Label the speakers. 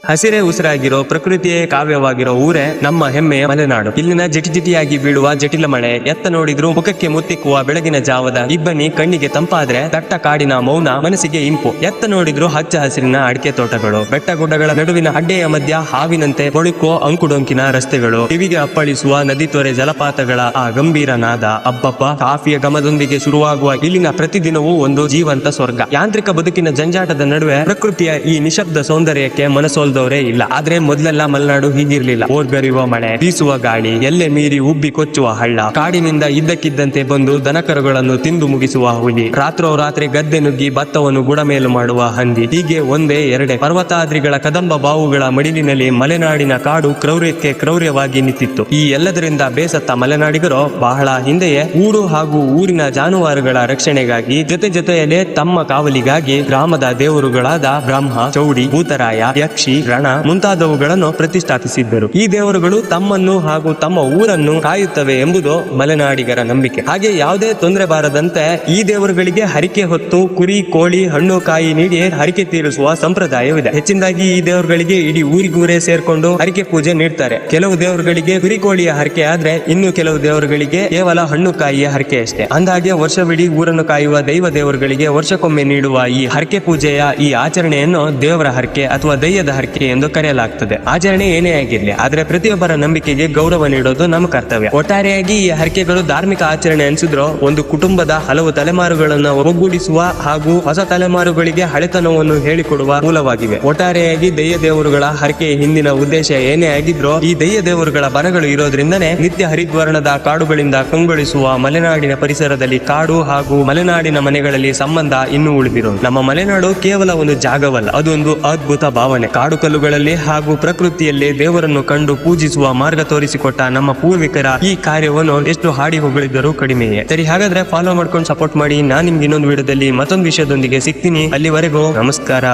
Speaker 1: ಹಸಿರೇ ಉಸಿರಾಗಿರೋ ಪ್ರಕೃತಿಯೇ ಕಾವ್ಯವಾಗಿರೋ ಊರೇ ನಮ್ಮ ಹೆಮ್ಮೆಯ ಮಲೆನಾಡು. ಇಲ್ಲಿನ ಜಿಟಿಜಿಟಿಯಾಗಿ ಬೀಳುವ ಜಟಿಲ ಮಳೆ, ಎತ್ತ ನೋಡಿದ್ರು ಮುಖಕ್ಕೆ ಮುತ್ತಿಕ್ಕುವ ಬೆಳಗಿನ ಜಾವದ ಇಬ್ಬನಿ ಕಣ್ಣಿಗೆ ತಂಪಾದ್ರೆ ದಟ್ಟ ಕಾಡಿನ ಮೌನ ಮನಸ್ಸಿಗೆ ಇಂಪು. ಎತ್ತ ನೋಡಿದ್ರು ಹಚ್ಚ ಹಸಿರಿನ ಅಡಿಕೆ ತೋಟಗಳು, ಬೆಟ್ಟ ಗುಡ್ಡಗಳ ನಡುವಿನ ಅಡ್ಡೆಯ ಮಧ್ಯ ಹಾವಿನಂತೆ ಬೊಳುಕೋ ಅಂಕುಡೊಂಕಿನ ರಸ್ತೆಗಳು, ಕಿವಿಗೆ ಅಪ್ಪಳಿಸುವ ನದಿ ತೊರೆ ಜಲಪಾತಗಳ ಆ ಗಂಭೀರ ನಾದ, ಅಬ್ಬಬ್ಬ ಕಾಫಿಯ ಘಮದೊಂದಿಗೆ ಶುರುವಾಗುವ ಇಲ್ಲಿನ ಪ್ರತಿದಿನವೂ ಒಂದು ಜೀವಂತ ಸ್ವರ್ಗ. ಯಾಂತ್ರಿಕ ಬದುಕಿನ ಜಂಜಾಟದ ನಡುವೆ ಪ್ರಕೃತಿಯ ಈ ನಿಶಬ್ದ ಸೌಂದರ್ಯಕ್ಕೆ ಮನಸೋಲ್ದವರೇ ಇಲ್ಲ. ಆದ್ರೆ ಮೊದಲೆಲ್ಲ ಮಲೆನಾಡು ಹೀಗಿರ್ಲಿಲ್ಲ. ಓರ್ಗರಿಯುವ ಮಳೆ, ಬೀಸುವ ಗಾಳಿ, ಎಲ್ಲೆ ಮೀರಿ ಉಬ್ಬಿ ಕೊಚ್ಚುವ ಹಳ್ಳ, ಕಾಡಿನಿಂದ ಇದ್ದಕ್ಕಿದ್ದಂತೆ ಬಂದು ದನಕರುಗಳನ್ನು ತಿಂದು ಮುಗಿಸುವ ಹುಲಿ, ರಾತ್ರೋರಾತ್ರಿ ಗದ್ದೆ ನುಗ್ಗಿ ಭತ್ತವನ್ನು ಗುಡಮೇಲು ಮಾಡುವ ಹಂದಿ, ಹೀಗೆ ಒಂದೇ ಎರಡೇ ಪರ್ವತಾದ್ರಿಗಳ ಕದಂಬ ಬಾವುಗಳ ಮಡಿಲಿನಲ್ಲಿ ಮಲೆನಾಡಿನ ಕಾಡು ಕ್ರೌರ್ಯಕ್ಕೆ ಕ್ರೌರ್ಯವಾಗಿ ನಿಂತಿತ್ತು. ಈ ಎಲ್ಲದರಿಂದ ಬೇಸತ್ತ ಮಲೆನಾಡಿಗರು ಬಹಳ ಹಿಂದೆಯೇ ಊರು ಹಾಗೂ ಊರಿನ ಜಾನುವಾರುಗಳ ರಕ್ಷಣೆಗಾಗಿ ಜೊತೆಯಲ್ಲೇ ತಮ್ಮ ಕಾವಲಿಗಾಗಿ ಗ್ರಾಮದ ದೇವರುಗಳಾದ ಬ್ರಹ್ಮ, ಚೌಡಿ, ಭೂತರಾಯ, ಯಕ್ಷಿ, ರಣ ಮುಂತಾದವುಗಳನ್ನು ಪ್ರತಿಷ್ಠಾಪಿಸಿದ್ದರು. ಈ ದೇವರುಗಳು ತಮ್ಮನ್ನು ಹಾಗೂ ತಮ್ಮ ಊರನ್ನು ಕಾಯುತ್ತವೆ ಎಂಬುದು ಮಲೆನಾಡಿಗರ ನಂಬಿಕೆ. ಹಾಗೆ ಯಾವುದೇ ತೊಂದರೆ ಬಾರದಂತೆ ಈ ದೇವರುಗಳಿಗೆ ಹರಿಕೆ ಹೊತ್ತು ಕುರಿ, ಕೋಳಿ, ಹಣ್ಣು, ಕಾಯಿ ನೀಡಿ ಹರಿಕೆ ತೀರಿಸುವ ಸಂಪ್ರದಾಯವಿದೆ. ಹೆಚ್ಚಿನದಾಗಿ ಈ ದೇವರುಗಳಿಗೆ ಇಡೀ ಊರಿಗೂರೇ ಸೇರ್ಕೊಂಡು ಹರಿಕೆ ಪೂಜೆ ನೀಡ್ತಾರೆ. ಕೆಲವು ದೇವರುಗಳಿಗೆ ಕುರಿ, ಕೋಳಿಯ ಹರಕೆ ಆದ್ರೆ ಇನ್ನು ಕೆಲವು ದೇವರುಗಳಿಗೆ ಕೇವಲ ಹಣ್ಣು, ಕಾಯಿಯ ಹರಕೆ ಅಷ್ಟೇ. ಅಂದಾಗೆ ವರ್ಷವಿಡೀ ಊರನ್ನು ಕಾಯುವ ದೈವ ದೇವರುಗಳಿಗೆ ವರ್ಷಕ್ಕೊಮ್ಮೆ ನೀಡುವ ಈ ಹರಕೆ ಪೂಜೆಯ ಈ ಆಚರಣೆಯನ್ನು ದೇವರ ಹರಕೆ ಅಥವಾ ದೈಯದ ಹರಕೆ ಎಂದು ಕರೆಯಲಾಗ್ತದೆ. ಆಚರಣೆ ಏನೇ ಆಗಿರ್ಲಿ, ಆದ್ರೆ ಪ್ರತಿಯೊಬ್ಬರ ನಂಬಿಕೆಗೆ ಗೌರವ ನೀಡೋದು ನಮ್ಮ ಕರ್ತವ್ಯ. ಒಟ್ಟಾರೆಯಾಗಿ ಈ ಹರಕೆಗಳು ಧಾರ್ಮಿಕ ಆಚರಣೆ ಅನಿಸಿದ್ರು ಒಂದು ಕುಟುಂಬದ ಹಲವು ತಲೆಮಾರುಗಳನ್ನ ಒಗ್ಗೂಡಿಸುವ ಹಾಗೂ ಹೊಸ ತಲೆಮಾರುಗಳಿಗೆ ಹಳೆತನವನ್ನು ಹೇಳಿಕೊಡುವ ಮೂಲವಾಗಿವೆ. ಒಟ್ಟಾರೆಯಾಗಿ ದೈಯ ದೇವರುಗಳ ಹರಕೆಯ ಹಿಂದಿನ ಉದ್ದೇಶ ಏನೇ ಆಗಿದ್ರೂ ಈ ದೈಯ ದೇವರುಗಳ ಬನಗಳು ಇರೋದ್ರಿಂದನೇ ನಿತ್ಯ ಹರಿದ್ವರ್ಣದ ಕಾಡುಗಳಿಂದ ಕಂಗೊಳಿಸುವ ಮಲೆನಾಡಿನ ಪರಿಸರದಲ್ಲಿ ಕಾಡು ಹಾಗೂ ಮಲೆನಾಡಿನ ಮನೆಗಳಲ್ಲಿ ಸಂಬಂಧ ಇನ್ನೂ ಉಳಿದಿರೋದು. ನಮ್ಮ ಮಲೆನಾಡು ಕೇವಲ ಒಂದು ಜಾಗವಲ್ಲ, ಅದೊಂದು ಅದ್ಭುತ ಭಾವನೆ. ಕಾಡು ಕಲ್ಲುಗಳಲ್ಲಿ ಹಾಗೂ ಪ್ರಕೃತಿಯಲ್ಲಿ ದೇವರನ್ನು ಕಂಡು ಪೂಜಿಸುವ ಮಾರ್ಗ ತೋರಿಸಿಕೊಟ್ಟ ನಮ್ಮ ಪೂರ್ವಿಕರ ಈ ಕಾರ್ಯವನ್ನು ಎಷ್ಟು ಹಾಡಿ ಹೊಗಳಿದ್ದರೂ ಕಡಿಮೆಯೇ. ಸರಿ, ಹಾಗಾದ್ರೆ ಫಾಲೋ ಮಾಡ್ಕೊಂಡು ಸಪೋರ್ಟ್ ಮಾಡಿ. ನಾನು ನಿಮ್ಗೆ ಇನ್ನೊಂದು ವಿಡಿಯೋದಲ್ಲಿ ಮತ್ತೊಂದು ವಿಷಯದೊಂದಿಗೆ ಸಿಗ್ತೀನಿ. ಅಲ್ಲಿವರೆಗೂ ನಮಸ್ಕಾರ.